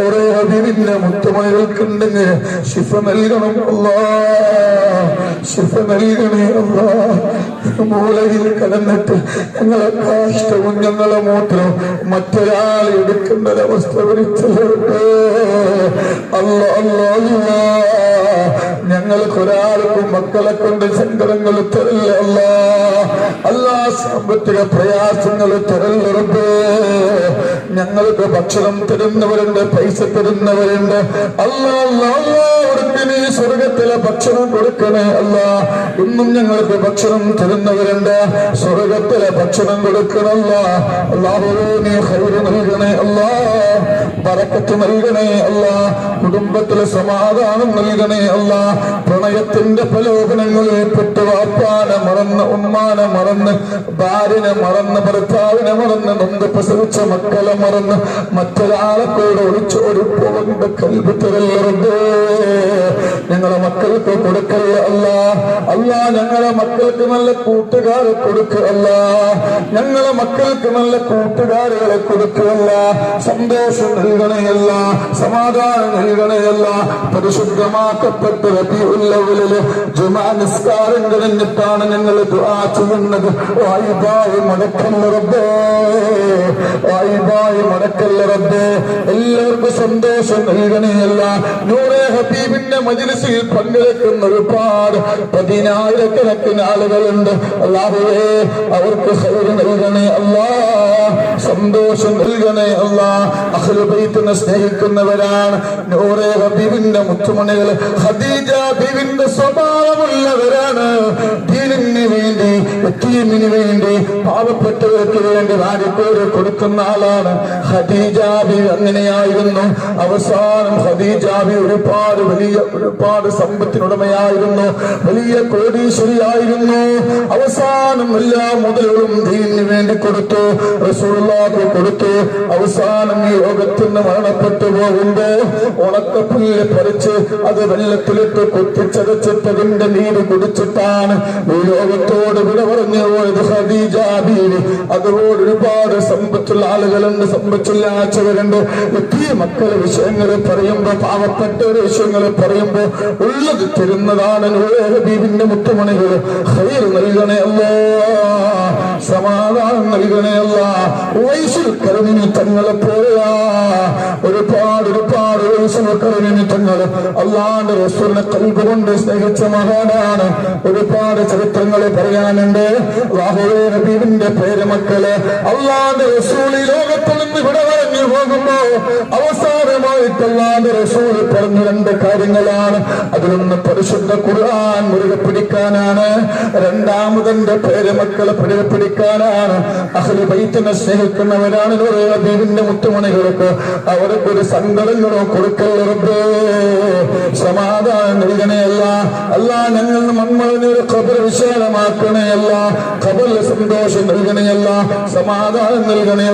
നൂറെ ഹബീബിന്റെ മുത്തുമണികൾക്കുണ്ടെങ്കിൽ ശിഫ നൽകണം അല്ലാ, ശിഫ നൽകണേ അല്ലാ. മൂലയിൽ കടന്നിട്ട് ഞങ്ങളെ കാഷ്ടവും ഞങ്ങളെ മൂത്രവും മറ്റൊരാൾ എടുക്കേണ്ടൊരവസ്ഥ വരുത്തരുത് അല്ലാ. അല്ലാ അല്ലാ, ഞങ്ങൾക്ക് ഒരാൾക്കും മക്കളെ കൊണ്ട് സങ്കടങ്ങൾ തരല്ല അല്ലാ. അല്ലാ, സാമ്പത്തിക പ്രയാസങ്ങൾ തരല്ല റബ്ബേ. ഞങ്ങൾക്ക് ഭക്ഷണം തരുന്നവരുണ്ട്, പൈസ തരുന്നവരുണ്ട്. അല്ലാ അല്ലാ അല്ലാ, നീ സ്വർഗത്തിലെ ഭക്ഷണം കൊടുക്കണേ അല്ലാ. ഇന്നും ഞങ്ങൾക്ക് ഭക്ഷണം തരുന്നവരുണ്ട്, സ്വർഗത്തിലെ ഭക്ഷണം കൊടുക്കണല്ല. അല്ലാഹുവേ, നീ ഖൈർ നൽകണേ അല്ലാ, ബറക്കത്ത് നൽകണേ അല്ലാ, കുടുംബത്തിലെ സമാധാനം നൽകണേ അല്ലാ. പ്രണയത്തിന്റെ പ്രലോഭനങ്ങളിൽ പെട്ട് വാപ്പാനെ മറന്ന്, ഉമ്മാനെ മറന്ന്, ഭാര്യനെ മറന്ന്, ഭർത്താവിനെ മറന്ന്, നൊന്ത് പ്രസവിച്ച മക്കളെ മറന്ന് മറ്റൊരാളെ കൂടെ ഒളിച്ചോടി പോകേണ്ട കൽബ് തരല്ലേ. ഞങ്ങളെ മക്കൾക്ക് കൊടുക്കല്ല അല്ലാ. അല്ലാ, ഞങ്ങളെ മക്കൾക്ക് നല്ല കൂട്ടുകാരെ കൊടുക്കല്ല. ഞങ്ങളെ മക്കൾക്ക് നല്ല കൂട്ടുകാരികളെ കൊടുക്കല്ല. സന്തോഷം നൽകണയല്ല, സമാധാനം നൽകണയല്ല. പരിശുദ്ധമാക്കപ്പെട്ട റബീഉൽ അവ്വലിലെ ജുമാ നിസ്കാരം കഴിഞ്ഞിട്ടാണ് ഞങ്ങൾ ദുആ ചെയ്യുന്നത്. വായിബായി മടക്കല്ല റബ്ബേ, വായിബായി മടക്കല്ല റബ്ബേ. എല്ലാവർക്കും സന്തോഷം നൽകണയല്ല. നൂറെ ഹബീബിന്റെ മജ്‌ലിസിൽ പങ്കെടുക്കുന്ന ഒരുപാട് പതിനായിരക്കണക്കിന് ആളുകളുണ്ട്. അല്ലാഹുവേ, അവർക്ക് ഖൈർ നൽകണേ അല്ലാ, സന്തോഷം നൽകണേ അല്ലാ. അഹ്ലു ബൈത്തിനെ സ്നേഹിക്കുന്നവരാണ് നൂറെ ഹബീബിന്റെ മുത്തുമണികൾ. ഖദീജ ബീവിന്റെ സ്വഭാവമുള്ളവരാണ്. ദീനിന് വേണ്ടി, യതീമിന് വേണ്ടി, പാവപ്പെട്ടവർക്ക് വേണ്ടി വാരിക്കോരി കൊടുക്കുന്ന ആളാണ് ഖദീജ ബീവി. അങ്ങനെയായിരുന്നു. അവസാനം ഖദീജ ബീവി ഒരുപാട് സമ്പത്തിനുടമയായിരുന്നു, വലിയ കോടീശ്വരിയായിരുന്നു. അവസാനം എല്ലാ മുതലുകളും ദീനിന് വേണ്ടി കൊടുത്തു, റസൂലുള്ളാഹിക്ക് കൊടുത്തു. അവസാനം ഈ ലോകത്തിൽ നിന്ന് മരണപ്പെട്ടു പോകുമ്പോ ഉണക്കപ്പുല്ല് പറിച്ച് അത് വെള്ളത്തിലിട്ട് കൊത്തിച്ചതച്ചിട്ടതിന്റെ നീര് കുടിച്ചിട്ടാണ് ഈ ലോകത്തോട് വിട പറഞ്ഞു പോയത് ഖദീജ ബീവി. അതുപോലെ ഒരുപാട് സമ്പത്തുള്ള ആളുകളുണ്ട്, സമ്പത്തുള്ള ആച്ചവരുണ്ട്. ഈ മക്കളെ വിഷയങ്ങൾ പറയുമ്പോ, പാവപ്പെട്ട വിഷയങ്ങൾ പറയുമ്പോ ഉള്ളത് തരുന്നതാണ് നൂറെ ഹബീബിന്റെ മുത്തുമണികൾ. ഖൈർ നൽകണേ അല്ലാ, സമാധാനം നൽകണേ അല്ലാ. വൈസുൽ കർമിനി തങ്ങളെ പോലെയാ ഒരുപാട് വൈസുൽ കർമിനി തങ്ങൾ അല്ലാഹുവിന്റെ റസൂലിനെ ഖൽബ് കൊണ്ട് സ്നേഹിച്ച മഹാനാണ്. ഒരുപാട് ചരിത്രങ്ങൾ പറയാനുണ്ട്. അല്ലാഹുവേ, ഹബീബിന്റെ പേരമക്കളെ അല്ലാഹുവിന്റെ റസൂൽ ഈ ലോകത്തിൽ നിന്ന് വിട പറഞ്ഞു പോകുമ്പോ അവസാനമായിട്ട് അല്ലാഹുവിന്റെ റസൂൽ പറഞ്ഞ രണ്ട് കാര്യങ്ങളാണ്. അതിലൊന്ന് പരിശുദ്ധ ഖുർആൻ മുറുകെ പിടിക്കാനാണ്, രണ്ടാമതെന്റെ പേരമക്കളെ മുറുകെ പിടിക്കാനാണ്. അഹ്ലു ബൈത്തിനെ സ്നേഹിക്കുന്നവരാണ് നൂറെ ഹബീബിന്റെ മുത്തുമണികൾക്ക്. അവർക്കൊരു സങ്കടങ്ങളോ കൊടുക്കല്ല റബ്ബേ, സമാധാനം നൽകണയല്ല. അല്ലാ, ഞങ്ങൾ മൺമറഞ്ഞൊരു ഖബർ വിശാലമാക്കണയല്ല, ഖബറിൽ സന്തോഷം നൽകണയല്ല, സമാധാനം നൽകണയല്ല.